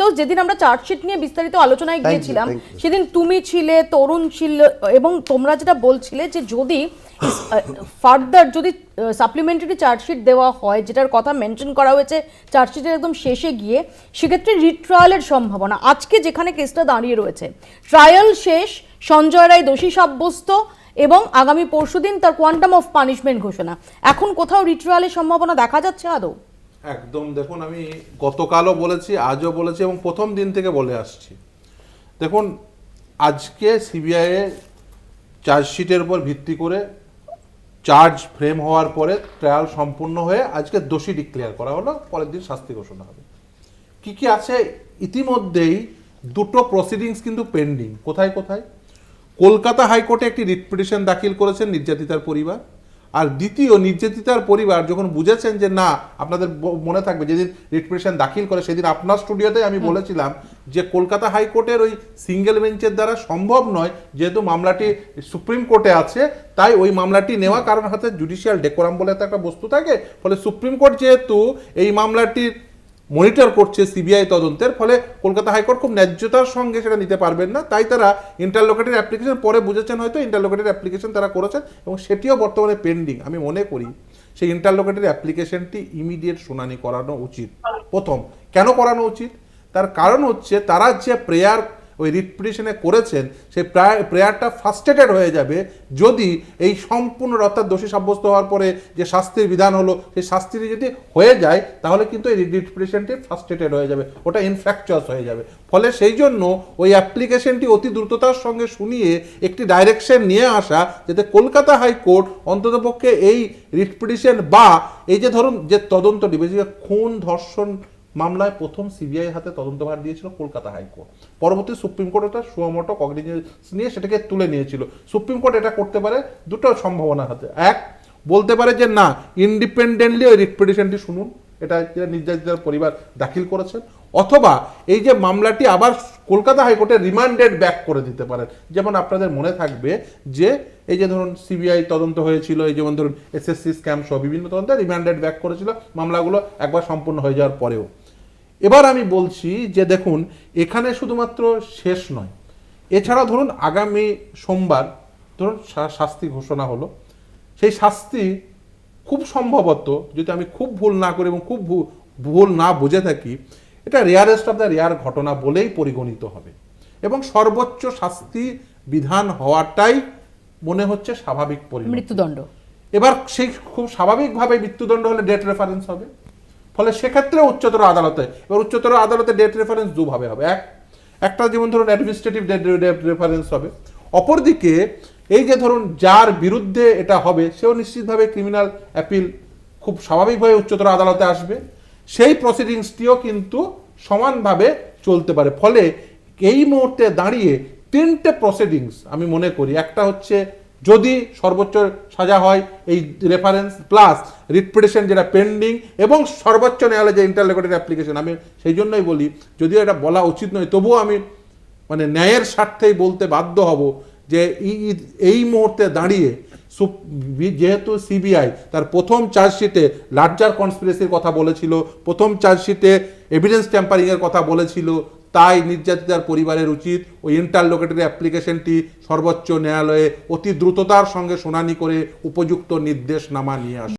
ফেরদৌস, যেদিন আমরা চার্জশিট নিয়ে বিস্তারিত আলোচনায় গিয়েছিলাম সেদিন তুমি ছিলে, তরুণ ছিল, এবং তোমরা যেটা বলছিলে যে যদি ফার্দার যদি সাপ্লিমেন্টারি চার্জশিট দেওয়া হয়, যেটার কথা মেনশন করা হয়েছে চার্জশিটের একদম শেষে গিয়ে, সেক্ষেত্রে রিট্রায়ালের সম্ভাবনা। আজকে যেখানে কেসটা দাঁড়িয়ে রয়েছে, ট্রায়াল শেষ, সঞ্জয় রায় দোষী সাব্যস্ত এবং আগামী পরশুদিন তার কোয়ান্টাম অফ পানিশমেন্ট ঘোষণা, এখন কোথাও রিট্রায়ালের সম্ভাবনা দেখা যাচ্ছে আদৌ? একদম। দেখুন, আমি গতকালও বলেছি, আজও বলেছি এবং প্রথম দিন থেকে বলে আসছি। দেখুন, আজকে সিবিআই এর চার্জশিটের উপর ভিত্তি করে চার্জ ফ্রেম হওয়ার পরে ট্রায়াল সম্পূর্ণ হয়ে আজকে দোষী ডিক্লেয়ার করা হলো, পরের দিন শাস্তি ঘোষণা হবে। কি কি আছে, ইতিমধ্যেই দুটো প্রসিডিংস কিন্তু পেন্ডিং। কোথায় কোথায়? কলকাতা হাইকোর্টে একটি রিট পিটিশন দাখিল করেছেন নির্যাতিতার পরিবার। আর দ্বিতীয়, নির্যাতিতার পরিবার যখন বুঝেছেন যে না, আপনাদের মনে থাকবে যেদিন রিট পিটিশন দাখিল করে সেদিন আপনার স্টুডিওতে আমি বলেছিলাম যে কলকাতা হাইকোর্টের ওই সিঙ্গেল বেঞ্চের দ্বারা সম্ভব নয়, যেহেতু মামলাটি সুপ্রিম কোর্টে আছে, তাই ওই মামলাটি নেওয়া, কারণ হাতে জুডিশিয়াল ডেকোরাম বলে তো একটা বস্তু থাকে। ফলে সুপ্রিম কোর্ট যেহেতু এই মামলাটির মনিটর করছে সিবিআই তদন্তের, ফলে কলকাতা হাইকোর্ট খুব ন্যায্যতার সঙ্গে সেটা নিতে পারবেন না, তাই তারা ইন্টারলোকেটরি অ্যাপ্লিকেশন, পরে বুঝেছেন হয়তো ইন্টারলোকেটরি অ্যাপ্লিকেশন তারা করেছেন এবং সেটিও বর্তমানে পেন্ডিং। আমি মনে করি সেই ইন্টারলোকেটরি অ্যাপ্লিকেশনটি ইমিডিয়েট শুনানি করানো উচিত। প্রথম, কেন করানো উচিত? তার কারণ হচ্ছে তারা যে প্রেয়ার ওই রিট পিটিশনে করেছেন সেই প্রেয়ারটা ফার্স্টেটেড হয়ে যাবে যদি এই সম্পূর্ণ, অর্থাৎ দোষী সাব্যস্ত হওয়ার পরে যে শাস্তির বিধান হলো সেই শাস্তিটি যদি হয়ে যায়, তাহলে কিন্তু এই রিট পিটিশনটি ফার্স্টেটেড হয়ে যাবে, ওটা ইনফ্র্যাকচুয়াস হয়ে যাবে। ফলে সেই জন্য ওই অ্যাপ্লিকেশনটি অতি দ্রুততার সঙ্গে শুনিয়ে একটি ডাইরেকশন নিয়ে আসা, যাতে কলকাতা হাইকোর্ট অন্ততপক্ষে এই রিট পিটিশন বা এই যে ধরুন যে তদন্তটি, বেশিরভাগ খুন ধর্ষণ মামলায় প্রথম সিবিআই হাতে তদন্তভার দিয়েছিল কলকাতা হাইকোর্ট, পরবর্তী সুপ্রিম কোর্ট এটা সুমোটো কগনিজেন্স নিয়ে সেটাকে তুলে নিয়েছিল। সুপ্রিম কোর্ট এটা করতে পারে দুটো সম্ভাবনা হাতে। এক, বলতে পারে যে না, ইন্ডিপেন্ডেন্টলি ওই রিট পিটিশনটি শুনুন, এটা নির্যাতিতার পরিবার দাখিল করেছেন, অথবা এই যে মামলাটি আবার কলকাতা হাইকোর্টে রিমান্ডেড ব্যাক করে দিতে পারেন। যেমন আপনাদের মনে থাকবে যে এই যে ধরুন সিবিআই তদন্ত হয়েছিল, এই যেমন ধরুন এসএসসি স্ক্যাম সহ বিভিন্ন তদন্তে রিমান্ডেড ব্যাক করেছিল মামলাগুলো একবার সম্পূর্ণ হয়ে যাওয়ার পরেও। এবার আমি বলছি যে দেখুন, এখানে শুধুমাত্র শেষ নয়, এছাড়া ধরুন আগামী সোমবার ধরুন শাস্তি ঘোষণা হলো, সেই শাস্তি খুব সম্ভবত, যদি আমি খুব ভুল না করি এবং খুব ভুল না বুঝে থাকি, এটা রেয়ারেস্ট অফ দ্য রেয়ার ঘটনা বলেই পরিগণিত হবে এবং সর্বোচ্চ শাস্তি বিধান হওয়াটাই মনে হচ্ছে স্বাভাবিক পরিণতি, মৃত্যুদণ্ড। এবার সেই খুব স্বাভাবিকভাবে মৃত্যুদণ্ড হলে ডেট রেফারেন্স হবে। ফলে সেক্ষেত্রে উচ্চতর আদালতে, এবার উচ্চতর আদালতে ডেট রেফারেন্স দুভাবে হবে। একটা যেমন ধরুন অ্যাডমিনিস্ট্রেটিভ ডেট রেফারেন্স হবে, অপরদিকে এই যে ধরুন যার বিরুদ্ধে এটা হবে সেও নিশ্চিতভাবে ক্রিমিনাল অ্যাপিল খুব স্বাভাবিকভাবে উচ্চতর আদালতে আসবে, সেই প্রসিডিংসটিও কিন্তু সমানভাবে চলতে পারে। ফলে এই মুহূর্তে দাঁড়িয়ে তিনটে প্রসিডিংস আমি মনে করি, একটা হচ্ছে যদি সর্বোচ্চ সাজা হয় এই রেফারেন্স প্লাস রিট পিটিশন যেটা পেন্ডিং এবং সর্বোচ্চ ন্যায়ালয়ে যে ইন্টারলোকেটরি অ্যাপ্লিকেশন, আমি সেই জন্যই বলি, যদিও এটা বলা উচিত নয় তবুও আমি মানে ন্যায়ের স্বার্থেই বলতে বাধ্য হব যে এই মুহূর্তে দাঁড়িয়ে যেহেতু সিবিআই তার প্রথম চার্জশিটে লার্জার কনস্পিরেসির কথা বলেছিল, প্রথম চার্জশিটে এভিডেন্স ট্যাম্পারিংয়ের কথা বলেছিল, তাই নির্যাতিতার পরিবারের উচিত ওই ইন্টারলোকেটরি অ্যাপ্লিকেশনটি সর্বোচ্চ ন্যায়ালয়ে অতি দ্রুততার সঙ্গে শুনানি করে উপযুক্ত নির্দেশনামা নিয়ে আসে।